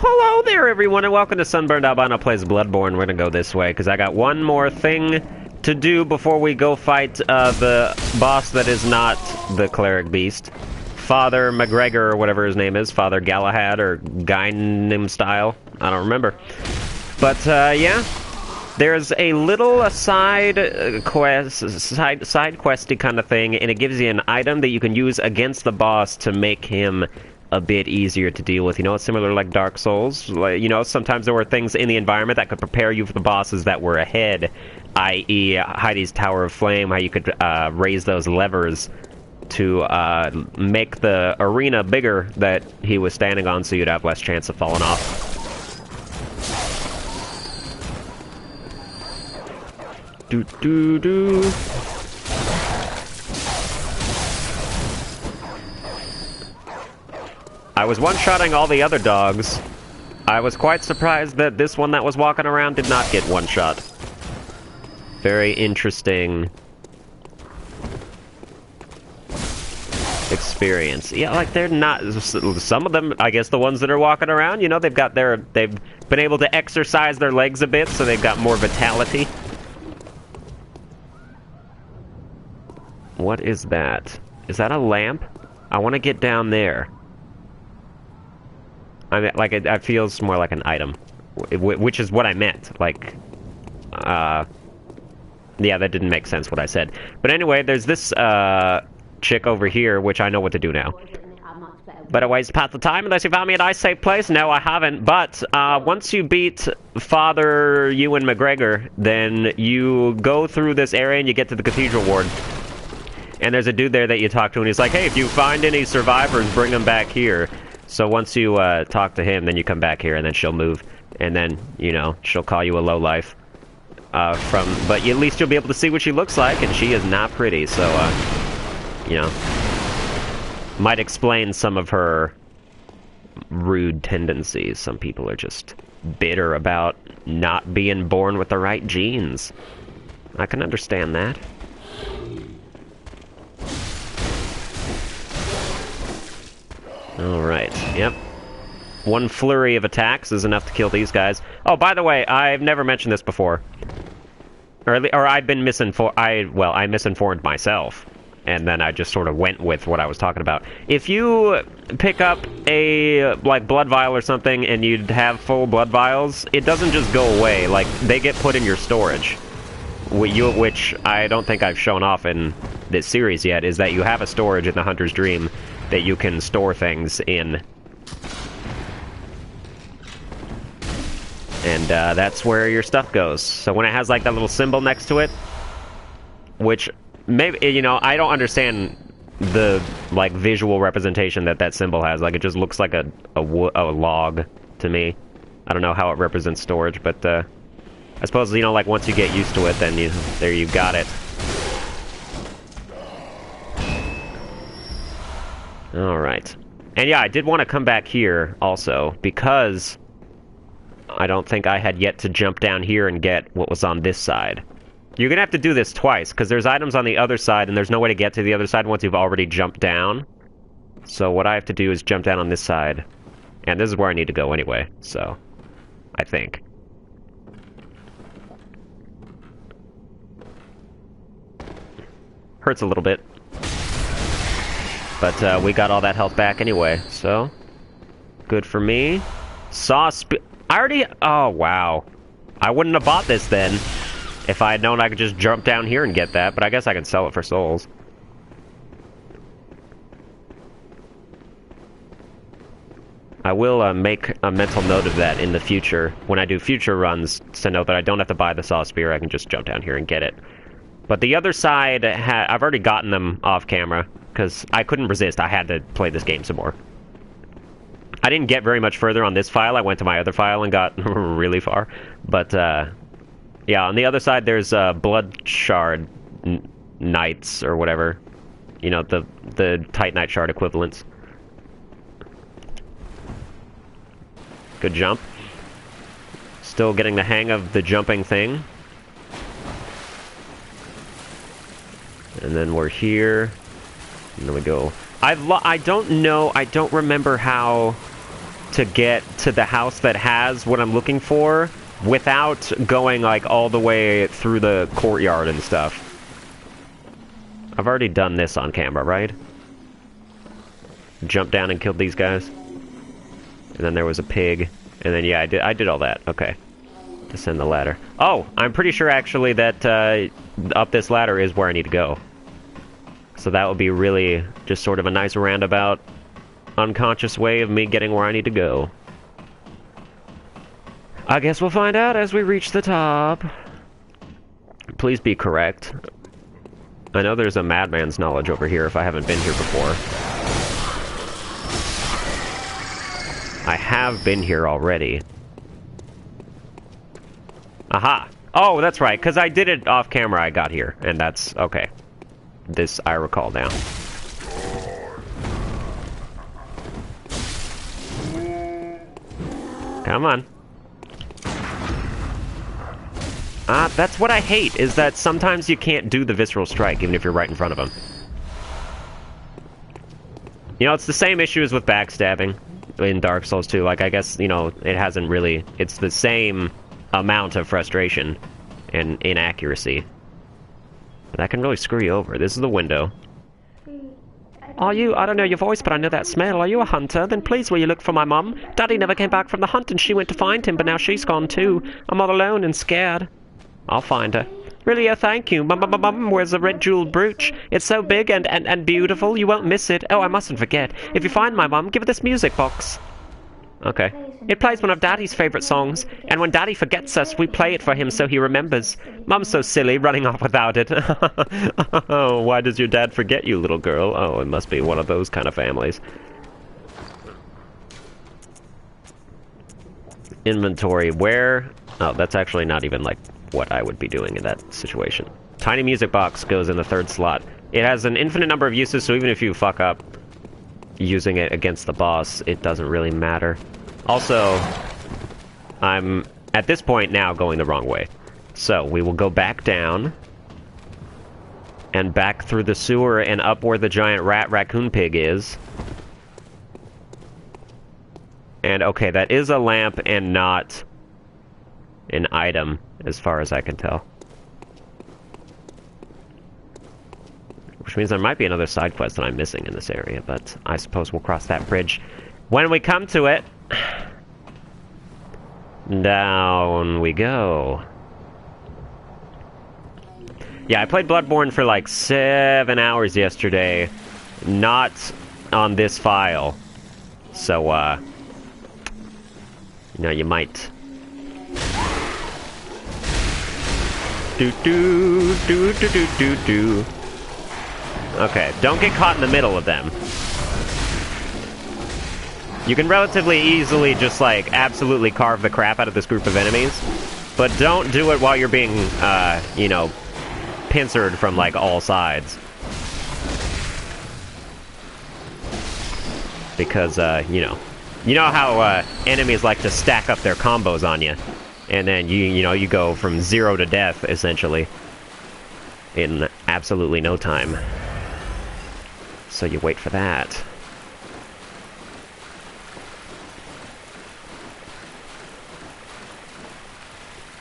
Well, hello there, everyone, and welcome to Sunburned Albino Plays Bloodborne. We're gonna go this way, because I got one more thing to do before we go fight the boss that is not the Cleric Beast. Father McGregor, or whatever his name is. Father Galahad, or Gainim style. I don't remember. But, yeah. There's a little side questy kind of thing, and it gives you an item that you can use against the boss to make him a bit easier to deal with. You know, it's similar to like Dark Souls. Like, you know, sometimes there were things in the environment that could prepare you for the bosses that were ahead, i.e. Heidi's Tower of Flame, how you could raise those levers to make the arena bigger that he was standing on so you'd have less chance of falling off. Do. I was one-shotting all the other dogs. I was quite surprised that this one that was walking around did not get one-shot. Very interesting experience. Yeah, like they're not... Some of them, I guess the ones that are walking around, you know, they've been able to exercise their legs a bit, so they've got more vitality. What is that? Is that a lamp? I want to get down there. I mean, like, it feels more like an item, which is what I meant. Like, yeah, that didn't make sense what I said. But anyway, there's this chick over here, which I know what to do now. Better ways to pass the time unless you found me a nice safe place? No, I haven't. But once you beat Father Ewan McGregor, then you go through this area and you get to the Cathedral Ward. And there's a dude there that you talk to, and he's like, hey, if you find any survivors, bring them back here. So once you talk to him, then you come back here, and then she'll move. And then, you know, she'll call you a lowlife. But at least you'll be able to see what she looks like, and she is not pretty. So, you know, might explain some of her rude tendencies. Some people are just bitter about not being born with the right genes. I can understand that. Alright, yep. One flurry of attacks is enough to kill these guys. Oh, by the way, I've never mentioned this before. Or I've been misinformed. I misinformed myself. And then I just sort of went with what I was talking about. If you pick up a, like, blood vial or something and you'd have full blood vials, it doesn't just go away. Like, they get put in your storage. Which I don't think I've shown off in this series yet, is that you have a storage in the Hunter's Dream that you can store things in. And that's where your stuff goes. So when it has like that little symbol next to it, which maybe, you know, I don't understand the like visual representation that that symbol has. Like it just looks like a log to me. I don't know how it represents storage, but I suppose, you know, like once you get used to it, then there you got it. Alright. And yeah, I did want to come back here also, because I don't think I had yet to jump down here and get what was on this side. You're gonna have to do this twice, because there's items on the other side, and there's no way to get to the other side once you've already jumped down. So what I have to do is jump down on this side. And this is where I need to go anyway, so... I think. Hurts a little bit. But we got all that health back anyway, so... Good for me. I already... Oh, wow. I wouldn't have bought this then, if I had known I could just jump down here and get that, but I guess I could sell it for souls. I will make a mental note of that in the future, when I do future runs, to know that I don't have to buy the Saw Spear, I can just jump down here and get it. But the other side, I've already gotten them off camera, because I couldn't resist. I had to play this game some more. I didn't get very much further on this file. I went to my other file and got really far. But, yeah, on the other side, there's Blood Shard Knights, or whatever. You know, the Titanite Shard equivalents. Good jump. Still getting the hang of the jumping thing. And then we're here. And then we go. I don't know. I don't remember how to get to the house that has what I'm looking for without going, like, all the way through the courtyard and stuff. I've already done this on camera, right? Jumped down and killed these guys. And then there was a pig. And then, yeah, I did all that. Okay. Descend the ladder. Oh, I'm pretty sure, actually, that up this ladder is where I need to go. So that would be really just sort of a nice roundabout, unconscious way of me getting where I need to go. I guess we'll find out as we reach the top. Please be correct. I know there's a madman's knowledge over here if I haven't been here before. I have been here already. Aha! Oh, that's right, because I did it off camera I got here, and that's... okay. This I recall now. Come on. That's what I hate, is that sometimes you can't do the visceral strike, even if you're right in front of them. You know, it's the same issue as with backstabbing in Dark Souls 2. Like, I guess, you know, it hasn't really... it's the same amount of frustration and inaccuracy. But that can really screw you over. This is the window. Are you... I don't know your voice, but I know that smell. Are you a hunter? Then please will you look for my mum? Daddy never came back from the hunt and she went to find him, but now she's gone too. I'm all alone and scared. I'll find her. Really, oh, thank you. Mum wears a red jeweled brooch. It's so big and beautiful, you won't miss it. Oh, I mustn't forget. If you find my mum, give her this music box. Okay. It plays one of Daddy's favourite songs, and when Daddy forgets us, we play it for him so he remembers. Mum's so silly, running off without it. Oh, why does your dad forget you, little girl? Oh, it must be one of those kind of families. Inventory, where... oh, that's actually not even, like, what I would be doing in that situation. Tiny music box goes in the third slot. It has an infinite number of uses, so even if you fuck up using it against the boss, it doesn't really matter. Also, I'm, at this point now, going the wrong way. So, we will go back down, and back through the sewer and up where the giant raccoon pig is. And, okay, that is a lamp and not an item, as far as I can tell. Which means there might be another side quest that I'm missing in this area, but I suppose we'll cross that bridge when we come to it. Down we go. Yeah, I played Bloodborne for like 7 hours yesterday, not on this file. So, you know, you might... do. Okay, don't get caught in the middle of them. You can relatively easily just, like, absolutely carve the crap out of this group of enemies, but don't do it while you're being, you know, pincered from, like, all sides. Because, you know how, enemies like to stack up their combos on you. And then, you know, you go from 0 to death, essentially, in absolutely no time. So you wait for that.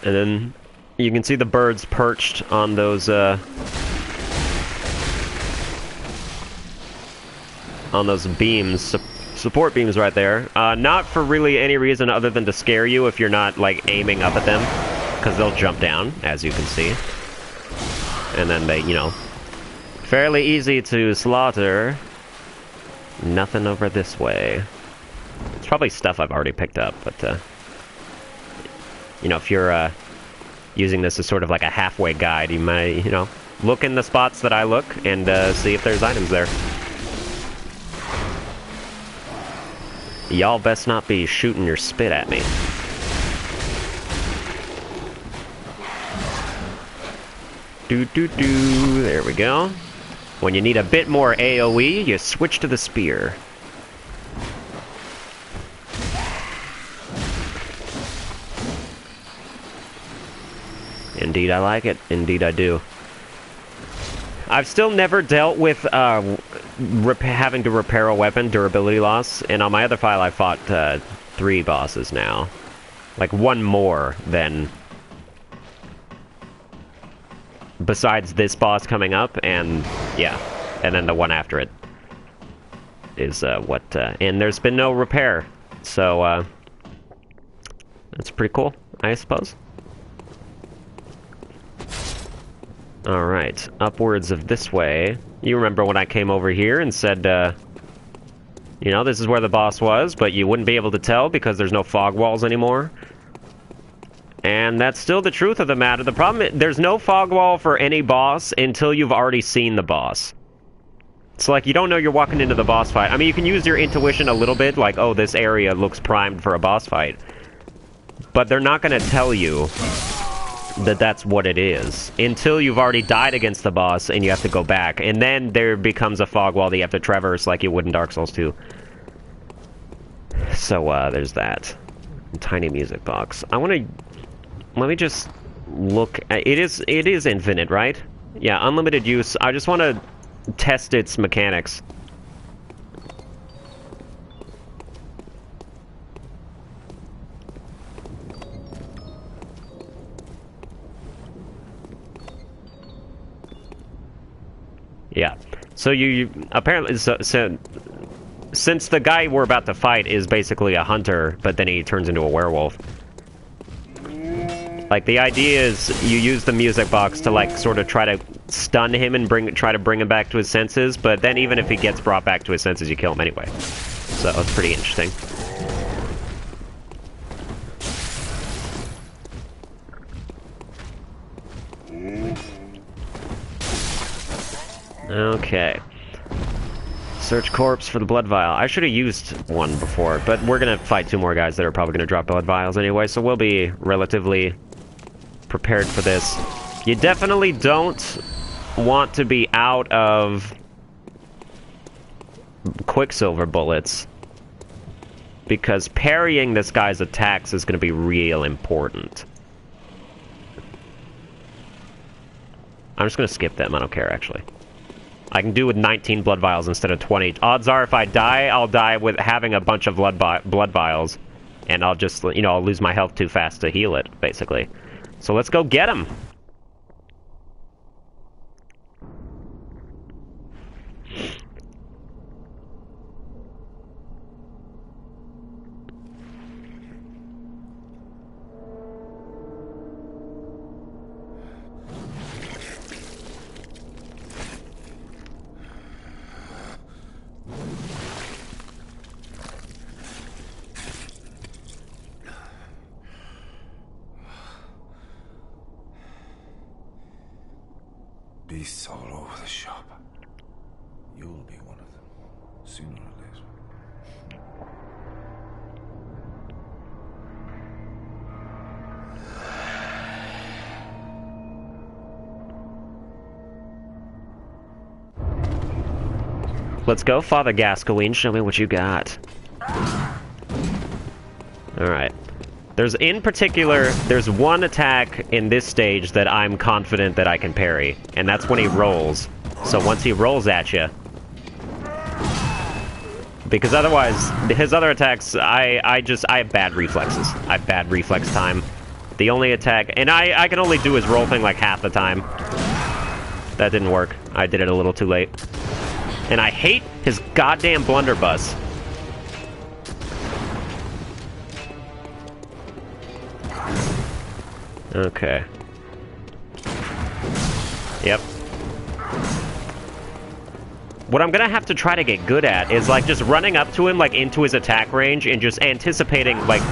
And then you can see the birds perched on those, beams. Support beams right there. Not for really any reason other than to scare you if you're not, like, aiming up at them. Because they'll jump down, as you can see. And then they, you know, fairly easy to slaughter. Nothing over this way. It's probably stuff I've already picked up, but, you know, if you're, using this as sort of like a halfway guide, you might, you know, look in the spots that I look and, see if there's items there. Y'all best not be shooting your spit at me. There we go. When you need a bit more AoE, you switch to the spear. Indeed I like it. Indeed I do. I've still never dealt with, having to repair a weapon, durability loss, and on my other file I fought 3 bosses now. Like, 1 more than... besides this boss coming up, and yeah, and then the one after it is and there's been no repair, so that's pretty cool, I suppose. Alright, upwards of this way. You remember when I came over here and said, you know, this is where the boss was, but you wouldn't be able to tell because there's no fog walls anymore? And that's still the truth of the matter. The problem is, there's no fog wall for any boss until you've already seen the boss. It's like, you don't know you're walking into the boss fight. I mean, you can use your intuition a little bit, like, oh, this area looks primed for a boss fight. But they're not going to tell you that that's what it is until you've already died against the boss and you have to go back. And then there becomes a fog wall that you have to traverse like you would in Dark Souls 2. So, there's that. Tiny music box. I want to... let me just look at... It is infinite, right? Yeah, unlimited use. I just want to test its mechanics. Yeah. So you apparently... So, since the guy we're about to fight is basically a hunter, but then he turns into a werewolf. Like, the idea is you use the music box to, like, sort of try to stun him and try to bring him back to his senses, but then even if he gets brought back to his senses, you kill him anyway. So, it's pretty interesting. Okay. Search corpse for the blood vial. I should have used one before, but we're gonna fight 2 more guys that are probably gonna drop blood vials anyway, so we'll be relatively prepared for this. You definitely don't want to be out of Quicksilver bullets, because parrying this guy's attacks is gonna be real important. I'm just gonna skip them, I don't care actually. I can do with 19 blood vials instead of 20. Odds are if I die, I'll die with having a bunch of blood vials. And I'll just, you know, I'll lose my health too fast to heal it, basically. So let's go get him! Beasts all over the shop. You'll be one of them, sooner or later. Let's go, Father Gascoigne. Show me what you got. Alright. In particular, there's one attack in this stage that I'm confident that I can parry, and that's when he rolls. So once he rolls at you, because otherwise, his other attacks, I have bad reflexes. I have bad reflex time. The only attack, and I can only do his roll thing like half the time. That didn't work. I did it a little too late. And I hate his goddamn blunderbuss. Okay. Yep. What I'm gonna have to try to get good at is, like, just running up to him, like, into his attack range and just anticipating, like,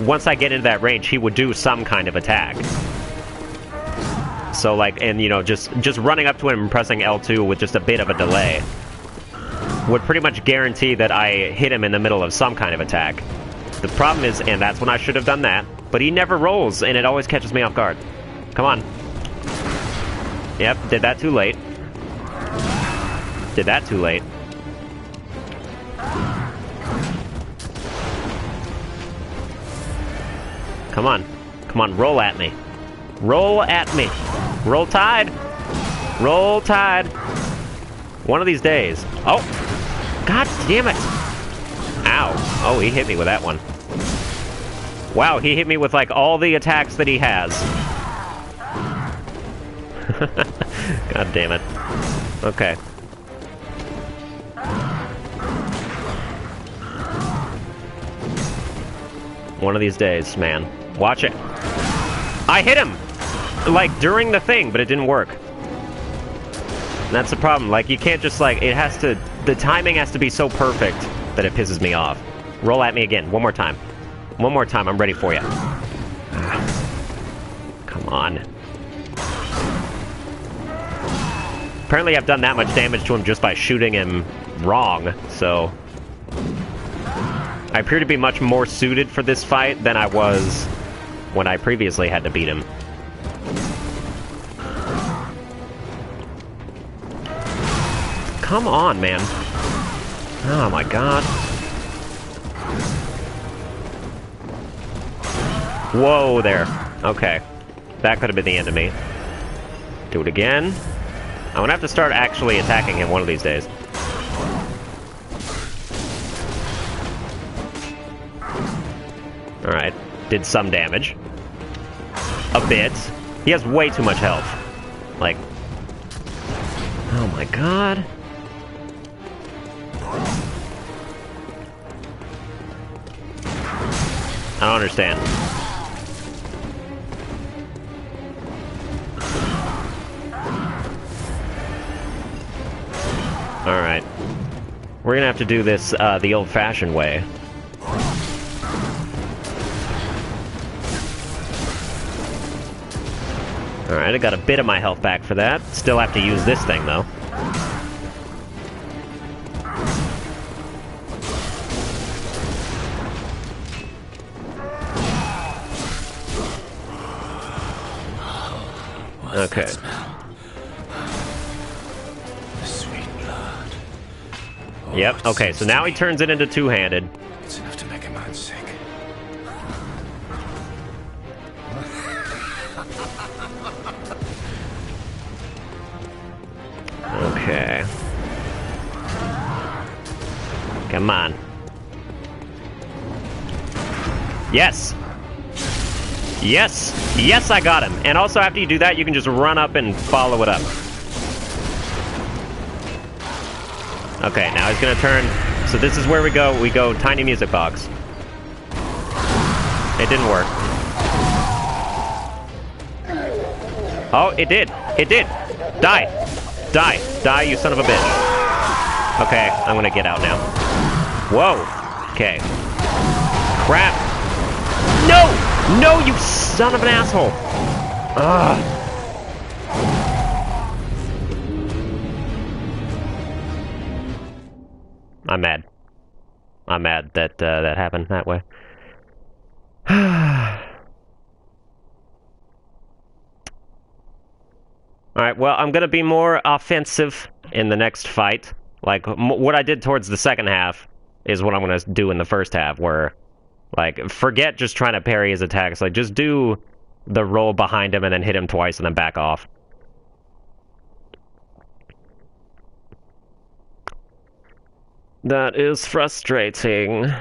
once I get into that range, he would do some kind of attack. So, like, and, you know, just running up to him and pressing L2 with just a bit of a delay would pretty much guarantee that I hit him in the middle of some kind of attack. The problem is, and that's when I should have done that, but he never rolls, and it always catches me off guard. Come on. Yep, did that too late. Did that too late. Come on. Come on, roll at me. Roll at me. Roll Tide. Roll Tide. One of these days. Oh! God damn it! Ow. Oh, he hit me with that one. Wow, he hit me with, like, all the attacks that he has. God damn it. Okay. One of these days, man. Watch it. I hit him! Like, during the thing, but it didn't work. And that's the problem. Like, you can't just, like, it has to... The timing has to be so perfect that it pisses me off. Roll at me again. One more time. One more time. I'm ready for you. Come on. Apparently I've done that much damage to him just by shooting him wrong, so... I appear to be much more suited for this fight than I was when I previously had to beat him. Come on, man. Oh my god. Whoa there. Okay. That could have been the end of me. Do it again. I'm gonna have to start actually attacking him one of these days. Alright. Did some damage. A bit. He has way too much health. Like... Oh my god. I don't understand. Alright. We're gonna have to do this the old-fashioned way. Alright, I got a bit of my health back for that. Still have to use this thing, though. Okay. Sweet blood. Yep, okay, so now he turns it into two-handed. It's enough to make a man sick. Okay. Come on. Yes! Yes! Yes, I got him! And also, after you do that, you can just run up and follow it up. Okay, now he's gonna turn... So this is where we go. We go tiny music box. It didn't work. Oh, it did! It did! Die! Die! Die, you son of a bitch! Okay, I'm gonna get out now. Whoa! Okay. Crap! No! No, you son of an asshole! Ugh. I'm mad. I'm mad that that happened that way. Alright, well, I'm gonna be more offensive in the next fight. Like, what I did towards the second half is what I'm gonna do in the first half, where... Like, forget just trying to parry his attacks. Like, just do the roll behind him and then hit him twice and then back off. That is frustrating.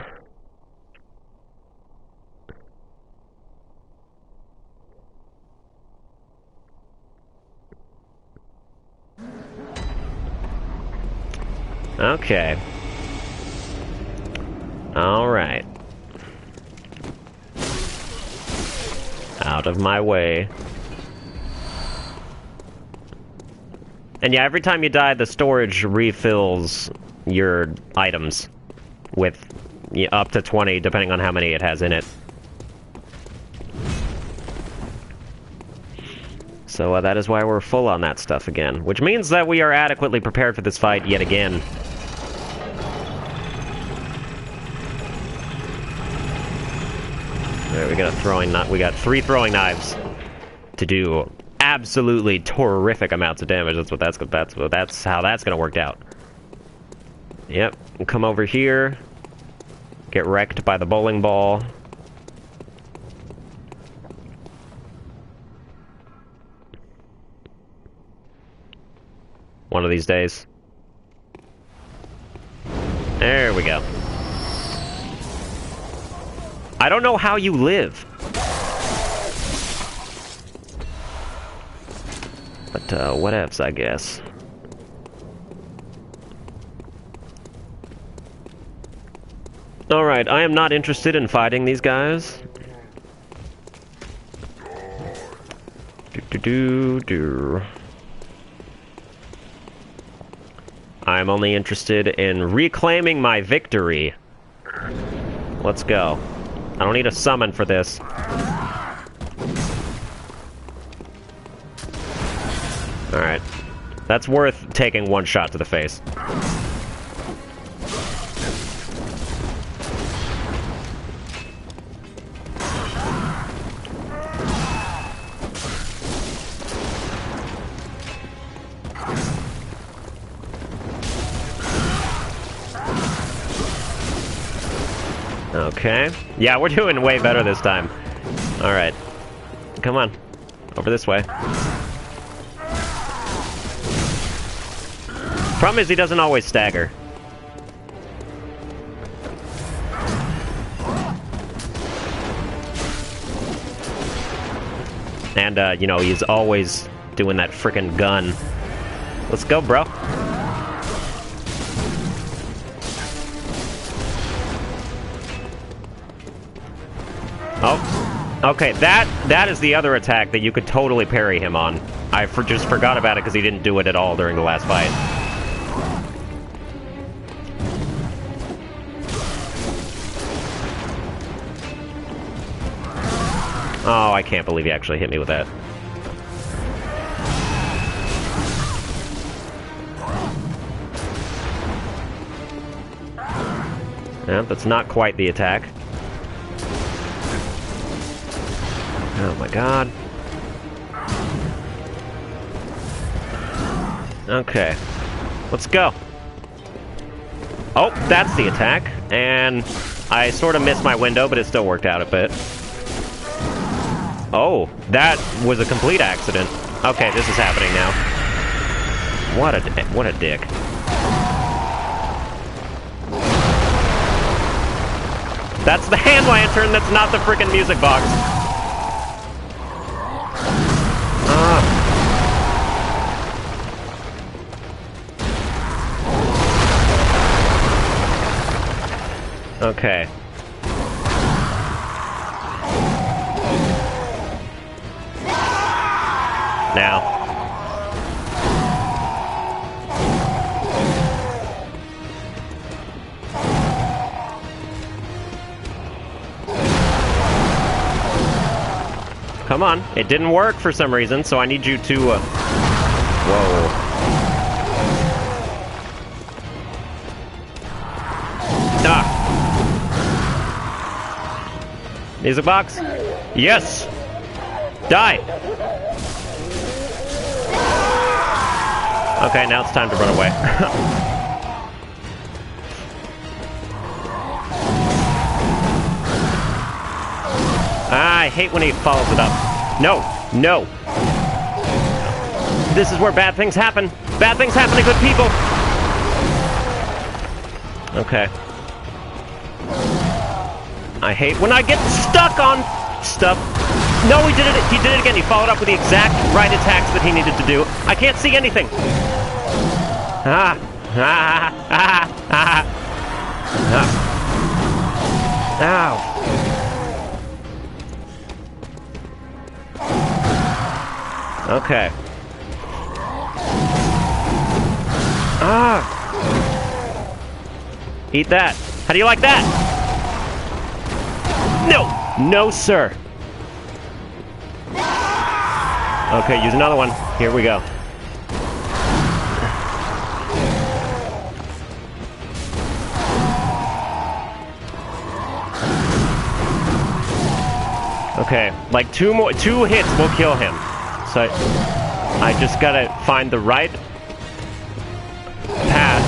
Okay. Alright. Out of my way. And yeah, every time you die, the storage refills your items with up to 20, depending on how many it has in it. So that is why we're full on that stuff again. Which means that we are adequately prepared for this fight yet again. Alright, we got 3 throwing knives to do absolutely terrific amounts of damage. That's how that's gonna work out. Yep, come over here. Get wrecked by the bowling ball. One of these days. There we go. I don't know how you live. But, whatevs, I guess. Alright, I am not interested in fighting these guys. I'm only interested in reclaiming my victory. Let's go. I don't need a summon for this. Alright. That's worth taking one shot to the face. Okay. Yeah, we're doing way better this time. Alright. Come on. Over this way. Problem is he doesn't always stagger. And, you know, he's always doing that frickin' gun. Let's go, bro. Oh, okay, that is the other attack that you could totally parry him on. I just forgot about it because he didn't do it at all during the last fight. Oh, I can't believe he actually hit me with that. Yeah, that's not quite the attack. Oh my god. Okay. Let's go. Oh, that's the attack. And I sort of missed my window, but it still worked out a bit. Oh, that was a complete accident. Okay, this is happening now. What a dick. That's the hand lantern, that's not the frickin' music box. Okay. Now. Come on. It didn't work for some reason, so I need you to, Whoa. Ah. Music box? Yes! Die! Okay, now it's time to run away. I hate when he follows it up. No! No! This is where bad things happen! Bad things happen to good people! Okay. I hate when I get stuck on stuff. No, he did it. He did it again. He followed up with the exact right attacks that he needed to do. I can't see anything. Ah. Ah. Ah. Ah. Ah. Ow. Okay. Ah. Eat that. How do you like that? No. No, sir. Okay, use another one. Here we go. Okay, like two hits will kill him. So I just gotta find the right path.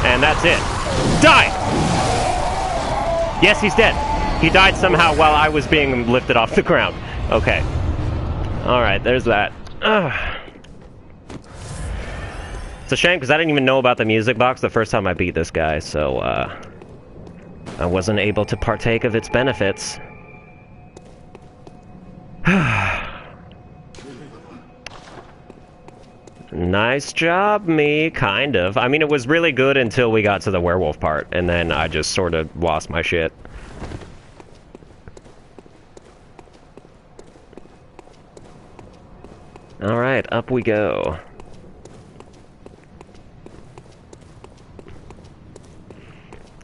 And that's it. Die! Yes, he's dead. He died somehow while I was being lifted off the ground. Okay. Alright, there's that. It's a shame, because I didn't even know about the music box the first time I beat this guy, so, I wasn't able to partake of its benefits. Nice job, me, kind of. I mean, it was really good until we got to the werewolf part, and then I just sort of lost my shit. Alright, up we go.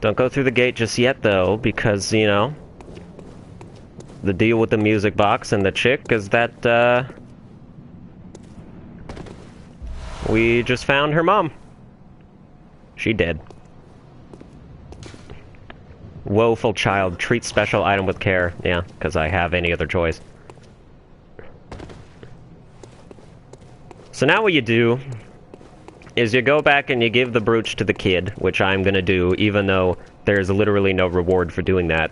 Don't go through the gate just yet, though, because, you know, the deal with the music box and the chick is that, we just found her mom. She dead. Woeful child, treat special item with care. Yeah, because I have any other choice. So now what you do is you go back and you give the brooch to the kid, which I'm gonna do, even though there's literally no reward for doing that.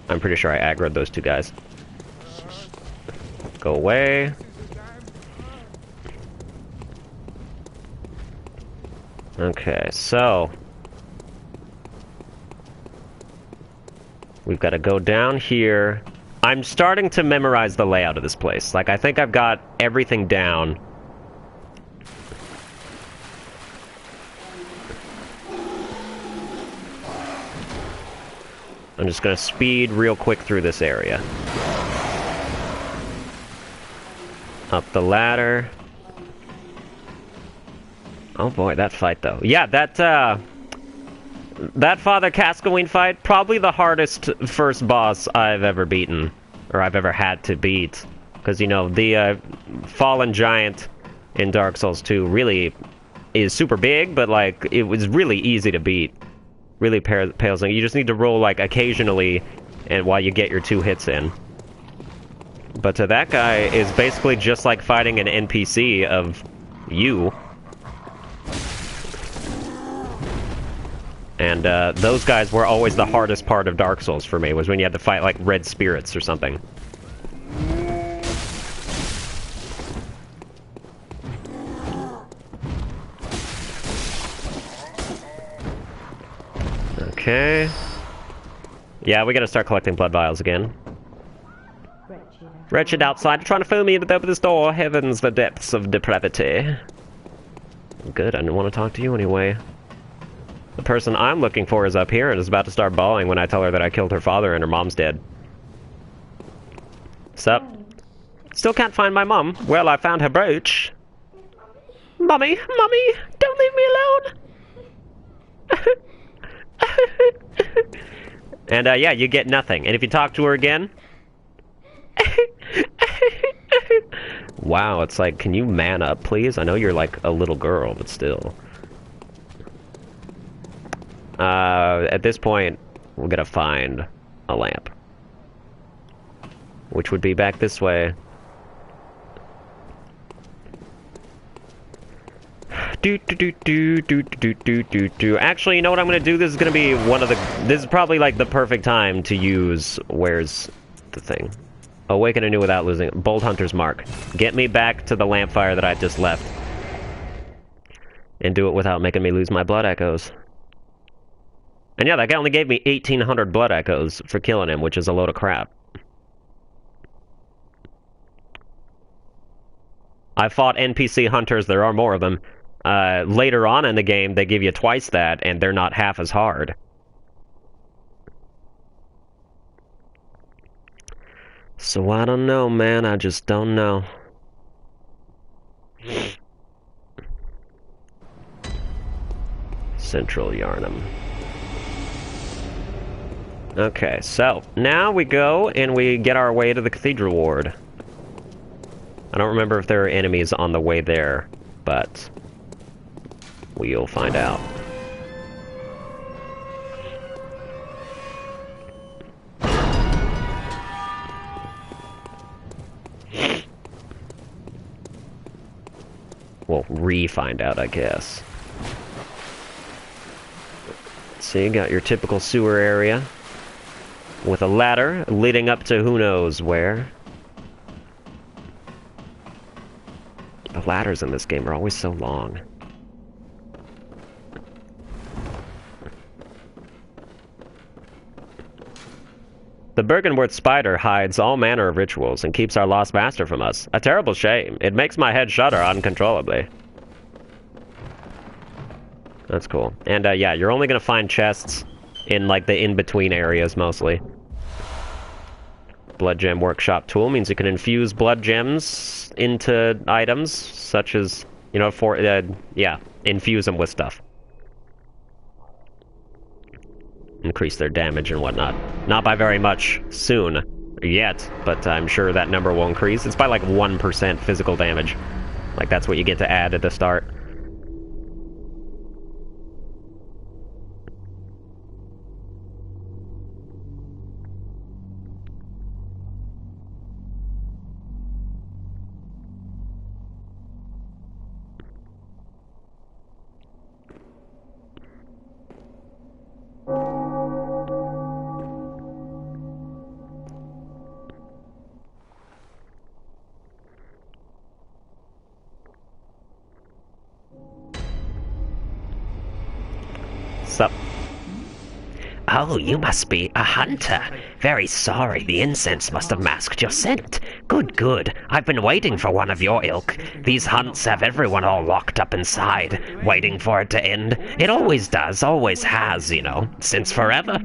I'm pretty sure I aggroed those two guys. Go away. Okay, so we've got to go down here. I'm starting to memorize the layout of this place. Like, I think I've got everything down. I'm just gonna speed real quick through this area. Up the ladder. Oh boy, that fight though. Yeah, that Father Gascoigne fight, probably the hardest first boss I've ever beaten. Or I've ever had to beat. Because, you know, the Fallen Giant in Dark Souls 2 really is super big, but, like, it was really easy to beat. Really pales in. You just need to roll, like, occasionally and while you get your 2 hits in. But that guy is basically just like fighting an NPC of you. And those guys were always the hardest part of Dark Souls for me, was when you had to fight, like, red spirits or something. Okay. Yeah, we gotta start collecting blood vials again. Wretched outside, trying to fool me to open this door. Heavens, the depths of depravity. Good, I didn't want to talk to you anyway. The person I'm looking for is up here and is about to start bawling when I tell her that I killed her father and her mom's dead. Sup? Still can't find my mom. Well, I found her brooch. Mummy, Mummy, don't leave me alone. And, yeah, you get nothing. And if you talk to her again... Wow, it's like, can you man up, please? I know you're like a little girl, but still. At this point, we're gonna find a lamp. Which would be back this way. Actually, you know what I'm gonna do? This is gonna be one of the... This is probably like the perfect time to use... Where's the thing? Awaken anew without losing... Bold Hunter's Mark. Get me back to the lampfire that I just left. And do it without making me lose my blood echoes. And yeah, that guy only gave me 1,800 blood echoes for killing him, which is a load of crap. I fought NPC hunters, there are more of them. Later on in the game, they give you twice that, and they're not half as hard. So I don't know, man. I just don't know. Central Yarnum. Okay, so now we go and we get our way to the Cathedral Ward. I don't remember if there are enemies on the way there, but we'll find out. We'll re-find out, I guess. So you got your typical sewer area. with a ladder leading up to who knows where. The ladders in this game are always so long. The Bergenworth spider hides all manner of rituals and keeps our lost master from us. A terrible shame. It makes my head shudder uncontrollably. That's cool. And yeah, you're only gonna find chests in like the in-between areas mostly. Blood gem workshop tool means you can infuse blood gems into items, such as, you know, yeah, infuse them with stuff. Increase their damage and whatnot. Not by very much soon yet, but I'm sure that number will increase. It's by like 1% physical damage. Like that's what you get to add at the start. Sup? Oh, you must be a hunter. Very sorry, the incense must have masked your scent. Good, good. I've been waiting for one of your ilk. These hunts have everyone all locked up inside, waiting for it to end. It always does, always has, you know, since forever.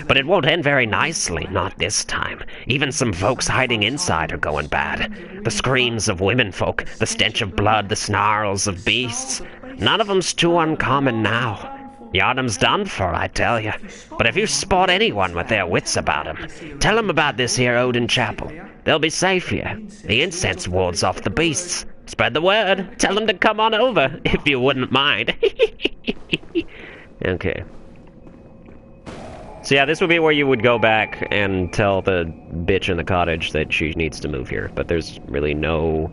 But it won't end very nicely, not this time. Even some folks hiding inside are going bad. The screams of womenfolk, the stench of blood, the snarls of beasts. None of 'em's too uncommon now. Yardim's done for, I tell you. But if you spot anyone with their wits about 'em, tell 'em about this here Odin Chapel. They'll be safe here. The incense wards off the beasts. Spread the word. Tell 'em to come on over, if you wouldn't mind. Okay. So yeah, this would be where you would go back and tell the bitch in the cottage that she needs to move here. But there's really no...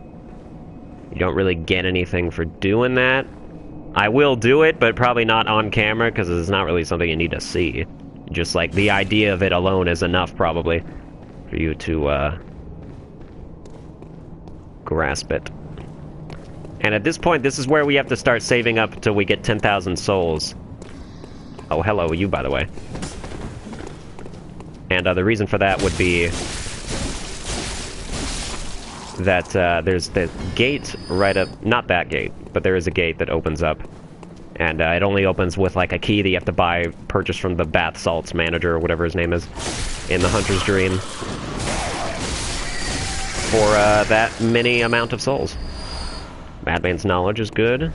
You don't really get anything for doing that. I will do it, but probably not on camera, because it's not really something you need to see. Just, like, the idea of it alone is enough, probably, for you to, grasp it. And at this point, this is where we have to start saving up till we get 10,000 souls. Oh, hello, you, by the way. And, the reason for that would be that, there's the gate right up... Not that gate, but there is a gate that opens up. And, it only opens with, like, a key that you have to purchase from the Bath Salts manager, or whatever his name is, in the Hunter's Dream. For, that many amount of souls. Madman's Knowledge is good.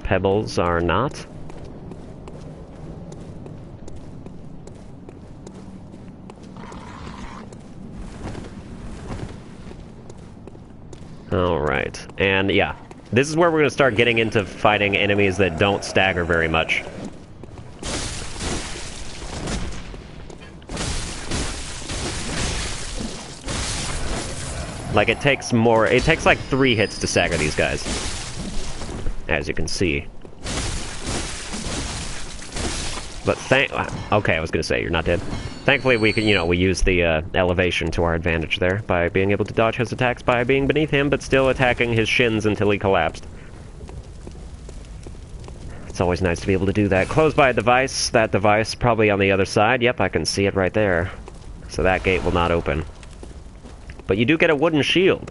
Pebbles are not. Alright, and yeah, this is where we're going to start getting into fighting enemies that don't stagger very much. Like, it takes like 3 hits to stagger these guys, as you can see. But okay, I was going to say, you're not dead. Thankfully, we can, we use the elevation to our advantage there by being able to dodge his attacks by being beneath him, but still attacking his shins until he collapsed. It's always nice to be able to do that. Close by a device. That device probably on the other side. Yep, I can see it right there. So that gate will not open. But you do get a wooden shield,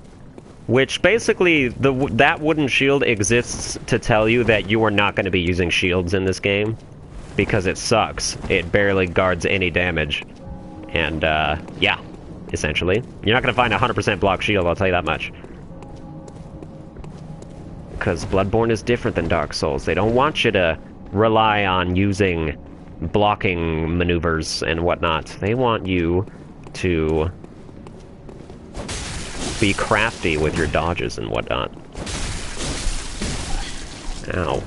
which basically, that wooden shield exists to tell you that you are not going to be using shields in this game. Because it sucks. It barely guards any damage. And, yeah, essentially. You're not going to find a 100% block shield, I'll tell you that much. Because Bloodborne is different than Dark Souls. They don't want you to rely on using blocking maneuvers and whatnot. They want you to be crafty with your dodges and whatnot. Ow.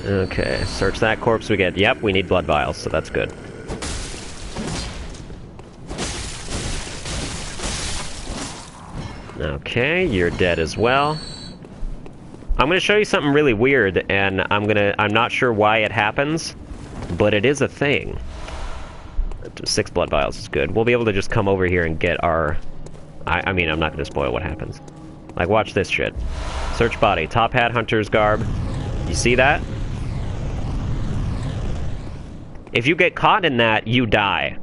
Okay, search that corpse we get. Yep, we need blood vials, so that's good. Okay, you're dead as well. I'm gonna show you something really weird, and I'm not sure why it happens, but it is a thing. 6 blood vials is good. We'll be able to just come over here and get our... I mean, I'm not gonna spoil what happens. Like, watch this shit. Search body. Top hat, hunter's garb. You see that? If you get caught in that, you die.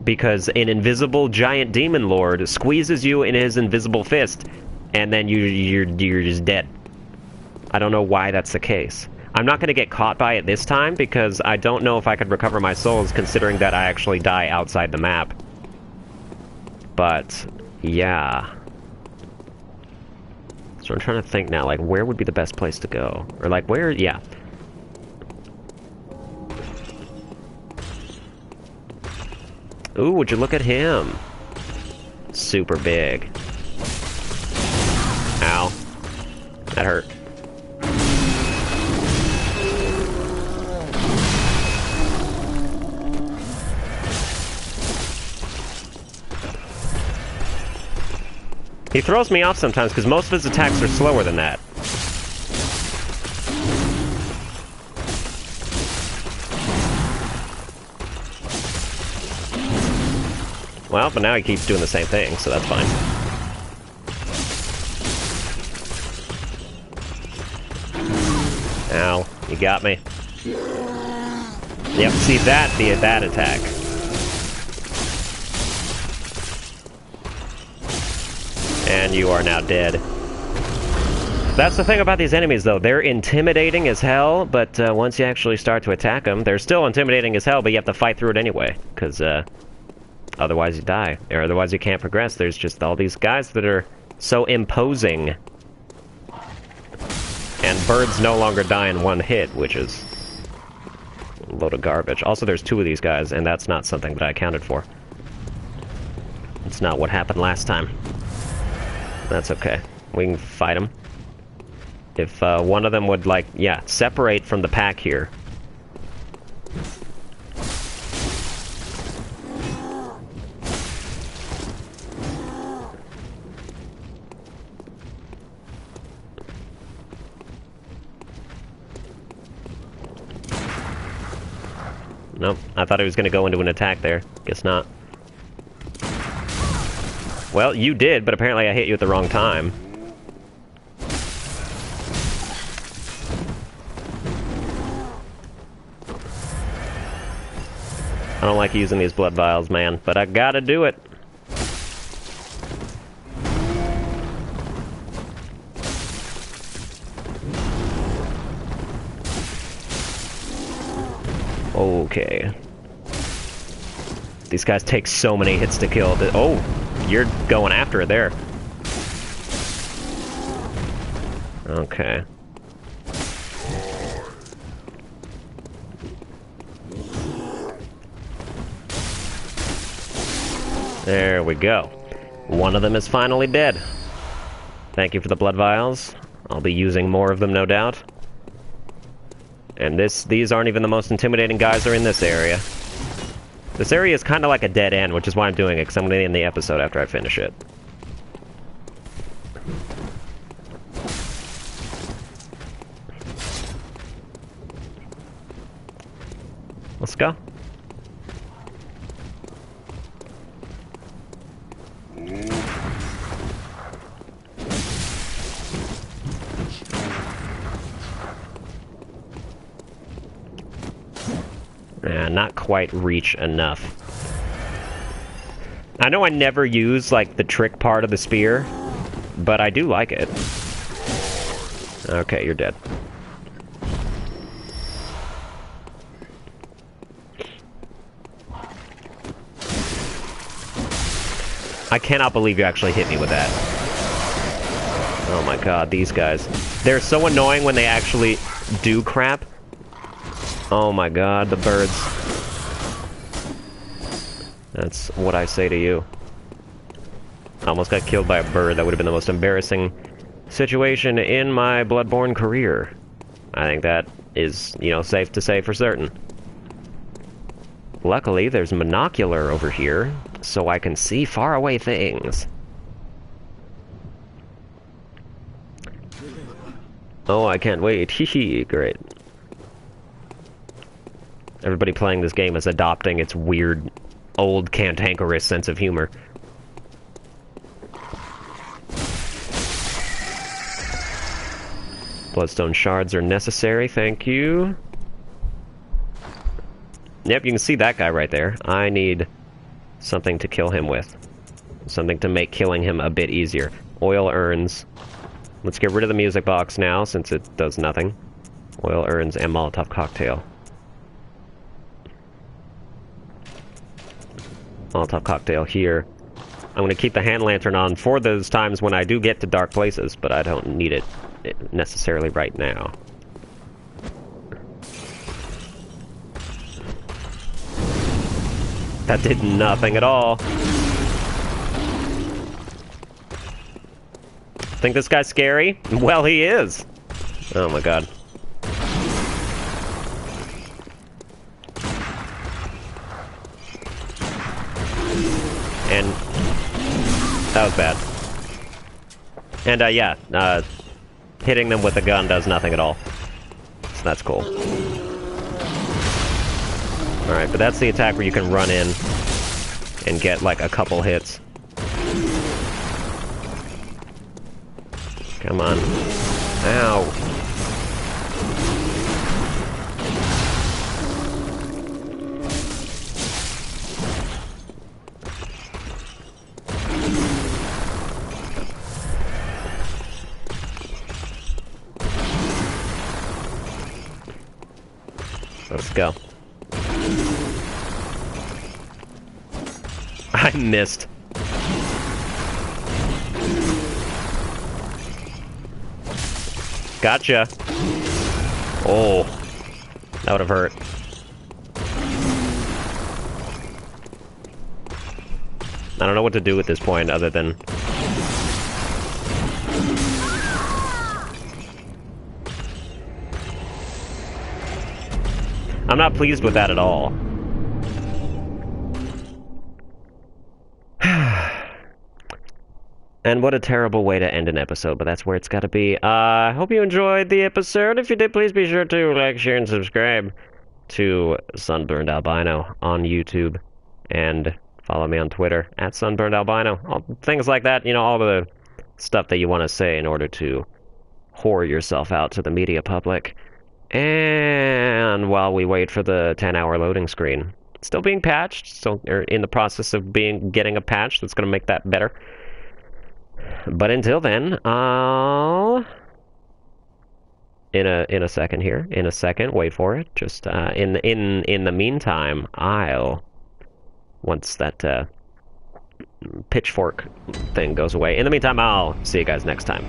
Because an invisible giant demon lord squeezes you in his invisible fist, and then you're just dead. I don't know why that's the case. I'm not going to get caught by it this time, because I don't know if I could recover my souls, considering that I actually die outside the map. But, yeah. So I'm trying to think now, like, where would be the best place to go? Or, like, where... yeah. Ooh, would you look at him? Super big. Ow. That hurt. He throws me off sometimes because most of his attacks are slower than that. Well, but now he keeps doing the same thing, so that's fine. Ow, you got me. Yep, see that attack. And you are now dead. That's the thing about these enemies, though. They're intimidating as hell, but once you actually start to attack them, they're still intimidating as hell, but you have to fight through it anyway, because otherwise you die, or otherwise you can't progress. There's just all these guys that are so imposing. And birds no longer die in one hit, which is a load of garbage. Also, there's 2 of these guys, and that's not something that I accounted for. It's not what happened last time. That's okay. We can fight them. If one of them would, like, yeah, separate from the pack here. Nope, I thought he was going to go into an attack there. Guess not. Well, you did, but apparently I hit you at the wrong time. I don't like using these blood vials, man, but I gotta do it. Okay. These guys take so many hits to kill. Oh, you're going after it there. Okay. There we go. One of them is finally dead. Thank you for the blood vials. I'll be using more of them, no doubt. And these aren't even the most intimidating guys that are in this area. This area is kind of like a dead end, which is why I'm doing it, because I'm going to end the episode after I finish it. Let's go. Not quite reach enough. I know I never use, like, the trick part of the spear, but I do like it. Okay, you're dead. I cannot believe you actually hit me with that. Oh my god, these guys. They're so annoying when they actually do crap. Oh my god, the birds. That's what I say to you. I almost got killed by a bird. That would have been the most embarrassing situation in my Bloodborne career. I think that is, you know, safe to say for certain. Luckily, there's monocular over here, so I can see faraway things. Oh, I can't wait. Hee hee, great. Everybody playing this game is adopting its weird, old, cantankerous sense of humor. Bloodstone shards are necessary, thank you. Yep, you can see that guy right there. I need something to kill him with. Something to make killing him a bit easier. Oil urns. Let's get rid of the music box now, since it does nothing. Oil urns and Molotov cocktail. Molotov cocktail here. I'm going to keep the hand lantern on for those times when I do get to dark places, but I don't need it necessarily right now. That did nothing at all. Think this guy's scary? Well, he is. Oh my god. And that was bad. And yeah, hitting them with a gun does nothing at all. So that's cool. Alright, but that's the attack where you can run in and get like a couple hits. Come on. Ow. Let's go. I missed. Gotcha. Oh. That would have hurt. I don't know what to do at this point other than... I'm not pleased with that at all. And what a terrible way to end an episode, but that's where it's gotta be. I hope you enjoyed the episode. If you did, please be sure to like, share, and subscribe to Sunburned Albino on YouTube. And follow me on Twitter, @SunburnedAlbino. All things like that, you know, all the stuff that you want to say in order to whore yourself out to the media public. And while we wait for the 10-hour loading screen, still being patched, still in the process of getting a patch that's going to make that better. But until then, I'll... In a second here. In a second, wait for it. Just in the meantime, I'll... Once that pitchfork thing goes away. In the meantime, I'll see you guys next time.